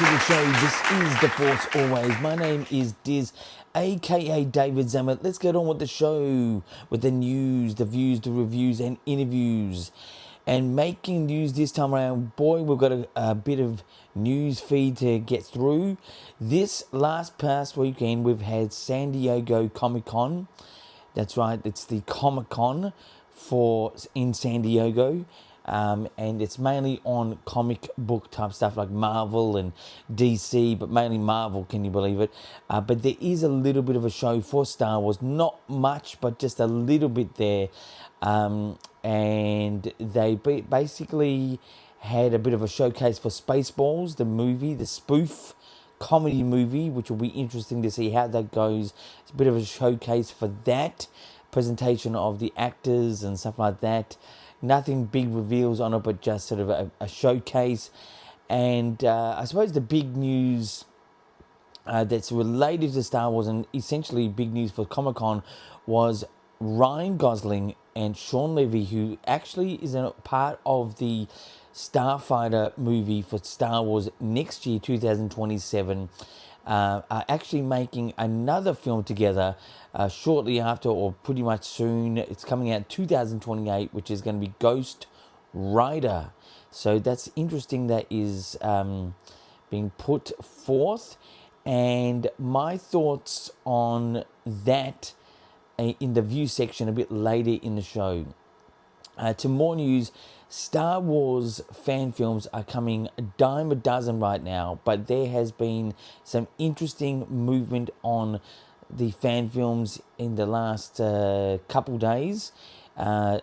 to the show. This is The Force Always. My name is Diz, aka David Zammit. Let's get on with the show, with the news, the views, the reviews, and interviews. And making news this time around, boy, we've got a bit of news feed to get through. This past weekend, we've had San Diego Comic Con. That's right, it's the Comic Con in San Diego. And it's mainly on comic book type stuff like Marvel and DC, but mainly Marvel, can you believe it? But there is a little bit of a show for Star Wars, not much, but just a little bit there. And they basically had a bit of a showcase for Spaceballs, the movie, the spoof comedy movie, which will be interesting to see how that goes. It's a bit of a showcase for that, presentation of the actors and stuff like that. Nothing big reveals on it, but just sort of a showcase. And I suppose the big news that's related to Star Wars and essentially big news for Comic-Con was Ryan Gosling and Sean Levy, who actually is a part of the Starfighter movie for Star Wars next year, 2027, are actually making another film together shortly after, or pretty much soon. It's coming out 2028, which is going to be Ghost Rider. So that's interesting. That is being put forth. And my thoughts on that in the view section a bit later in the show. To more news, Star Wars fan films are coming a dime a dozen right now, but there has been some interesting movement on the fan films in the last couple days,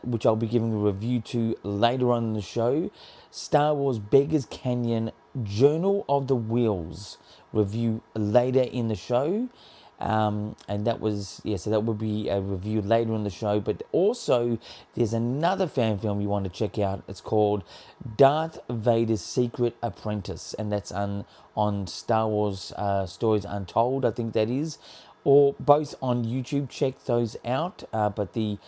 which I'll be giving a review to later on in the show. Star Wars Beggars Canyon Journal of the Whills review later in the show. And that was, so that would be a review later in the show. But also, there's another fan film you want to check out. It's called Darth Vader's Secret Apprentice, and that's on Star Wars Stories Untold, I think that is, or both on YouTube. Check those out. But the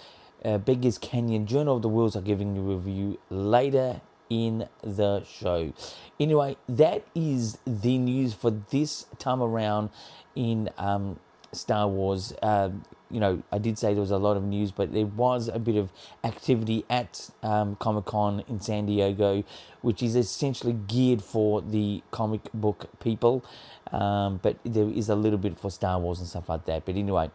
Beggars Canyon Journal of the Whills are giving you a review later in the show. Anyway, that is the news for this time around in Star Wars. I did say there was a lot of news, but there was a bit of activity at Comic-Con in San Diego, which is essentially geared for the comic book people. But there is a little bit for Star Wars and stuff like that. But anyway,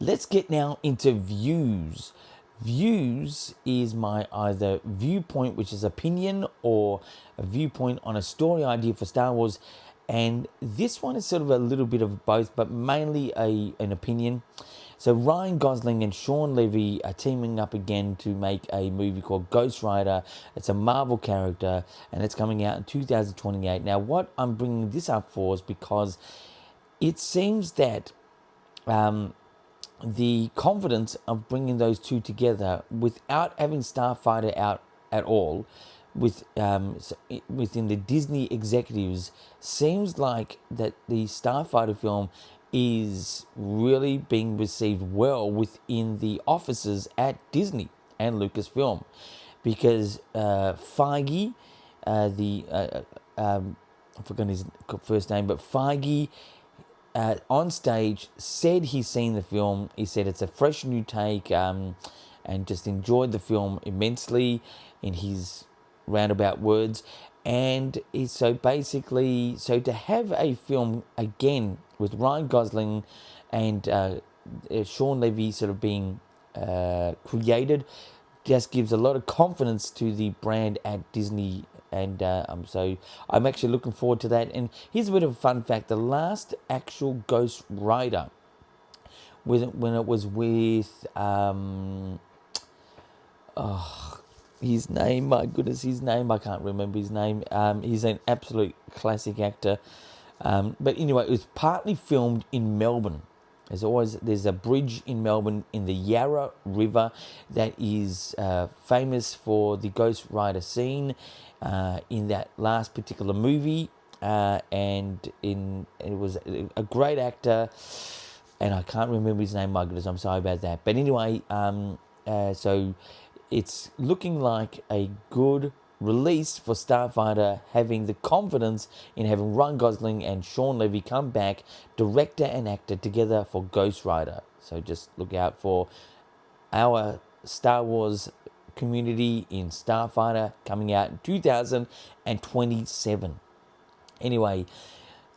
let's get now into views. Views is my either viewpoint, which is opinion, or a viewpoint on a story idea for Star Wars. And this one is sort of a little bit of both, but mainly an opinion. So Ryan Gosling and Sean Levy are teaming up again to make a movie called Ghost Rider. It's a Marvel character, and it's coming out in 2028. Now, what I'm bringing this up for is because it seems that the confidence of bringing those two together without having Starfighter out at all, within the Disney executives, seems like that the Starfighter film is really being received well within the offices at Disney and Lucasfilm, because Feige, I've forgotten his first name, but Feige on stage said he's seen the film. He said it's a fresh new take, and just enjoyed the film immensely in his roundabout words. And so to have a film again with Ryan Gosling and Sean Levy sort of being created just gives a lot of confidence to the brand at Disney. And so I'm actually looking forward to that. And here's a bit of a fun fact. The last actual Ghost Rider, when it was with his name, my goodness, his name, I can't remember his name. He's an absolute classic actor. But anyway, it was partly filmed in Melbourne. There's a bridge in Melbourne in the Yarra River that is famous for the Ghost Rider scene in that last particular movie. And it was a great actor, and I can't remember his name, my goodness, I'm sorry about that. But anyway, so it's looking like a good release for Starfighter, having the confidence in having Ryan Gosling and Sean Levy come back, director and actor, together for Ghost Rider. So just look out for our Star Wars community in Starfighter coming out in 2027. Anyway,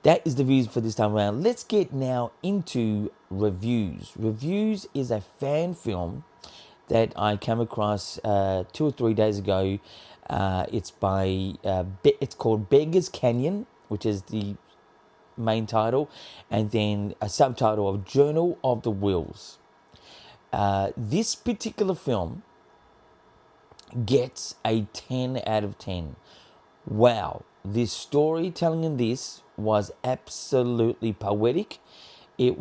that is the views for this time around. Let's get now into reviews. Reviews is a fan film that I came across 2 or 3 days ago. It's by it's called Beggars Canyon, which is the main title, and then a subtitle of Journal of the Whills. This particular film gets a 10 out of 10. Wow, this storytelling in this was absolutely poetic. It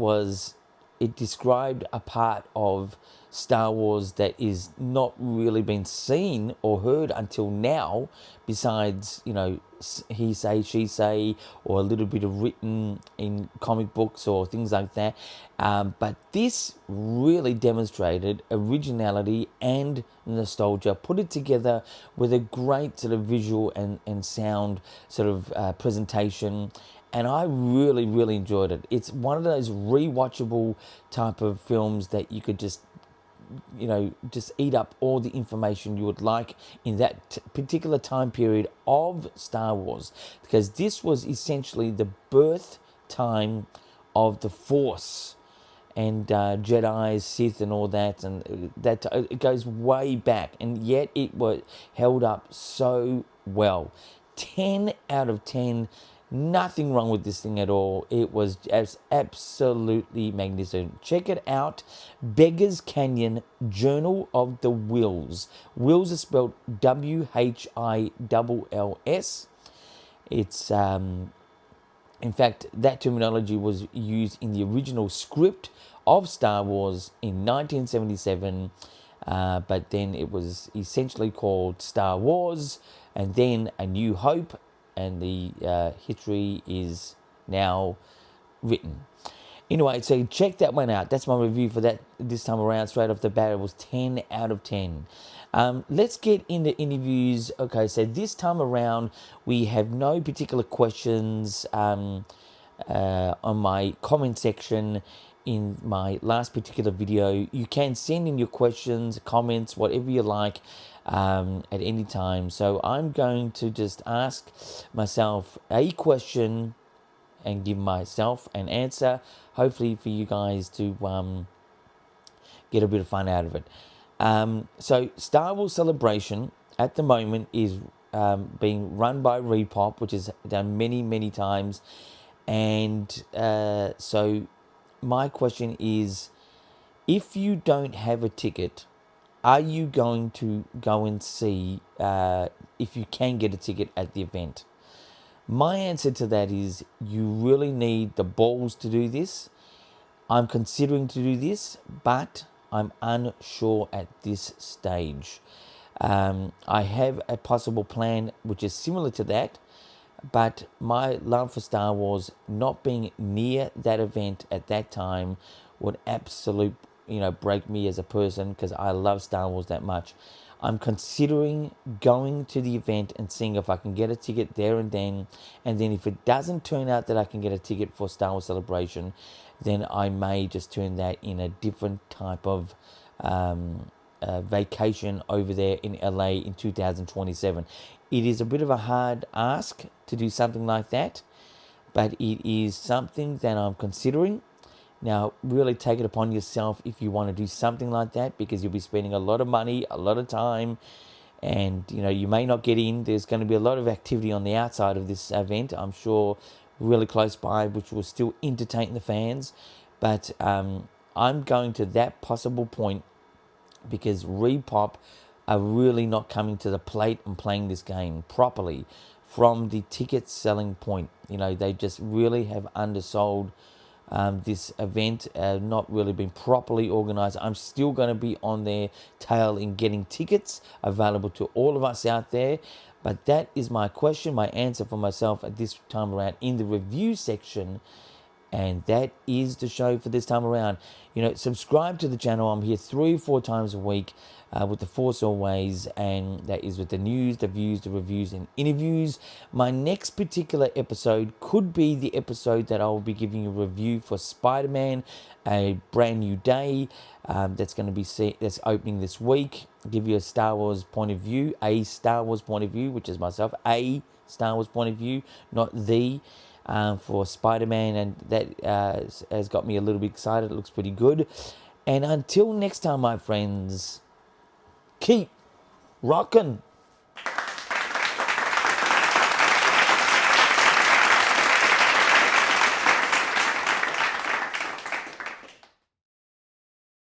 described a part of Star Wars that is not really been seen or heard until now, besides, he say, she say, or a little bit of written in comic books or things like that. But this really demonstrated originality and nostalgia, put it together with a great sort of visual and sound sort of presentation. And I really, really enjoyed it. It's one of those rewatchable type of films that you could just eat up all the information you would like in that particular time period of Star Wars, because this was essentially the birth time of the Force and Jedi, Sith, and all that, and that it goes way back, and yet it was held up so well. 10 out of 10. Nothing wrong with this thing at all. It was just absolutely magnificent. Check it out. Beggars Canyon, Journal of the Whills. Whills is spelled Wills. It's in fact, that terminology was used in the original script of Star Wars in 1977, but then it was essentially called Star Wars, and then A New Hope, and the history is now written. Anyway, so check that one out. That's my review for that this time around. Straight off the bat, it was 10 out of 10. Let's get into interviews. Okay, so this time around, we have no particular questions on my comment section in my last particular video. You can send in your questions, comments, whatever you like at any time. So I'm going to just ask myself a question and give myself an answer, hopefully for you guys to get a bit of fun out of it. So Star Wars Celebration at the moment is being run by Repop, which is done many, many times. And so my question is, if you don't have a ticket, are you going to go and see if you can get a ticket at the event? My answer to that is you really need the balls to do this. I'm considering to do this, but I'm unsure at this stage. I have a possible plan which is similar to that, but my love for Star Wars not being near that event at that time would absolutely, break me as a person, because I love Star Wars that much. I'm considering going to the event and seeing if I can get a ticket there and then if it doesn't turn out that I can get a ticket for Star Wars Celebration, then I may just turn that in a different type of vacation over there in LA in 2027. It is a bit of a hard ask to do something like that, but it is something that I'm considering. Now, really take it upon yourself if you want to do something like that, because you'll be spending a lot of money, a lot of time, and you may not get in. There's going to be a lot of activity on the outside of this event, I'm sure, really close by, which will still entertain the fans. But I'm going to that possible point because Repop are really not coming to the plate and playing this game properly from the ticket selling point. They just really have undersold this event, not really been properly organised. I'm still going to be on their tail in getting tickets available to all of us out there. But that is my question, my answer for myself at this time around in the review section And that is the show for this time around. Subscribe to the channel. I'm here 3 or 4 times a week with the Force Always, and that is with the news, the views, the reviews, and interviews. My next particular episode could be the episode that I will be giving you a review for Spider-Man, a brand new day. That's going to be that's opening this week. I'll give you a Star Wars point of view, which is myself, a Star Wars point of view, not the. For Spider-Man, and that has got me a little bit excited. It looks pretty good. And until next time, my friends, keep rocking.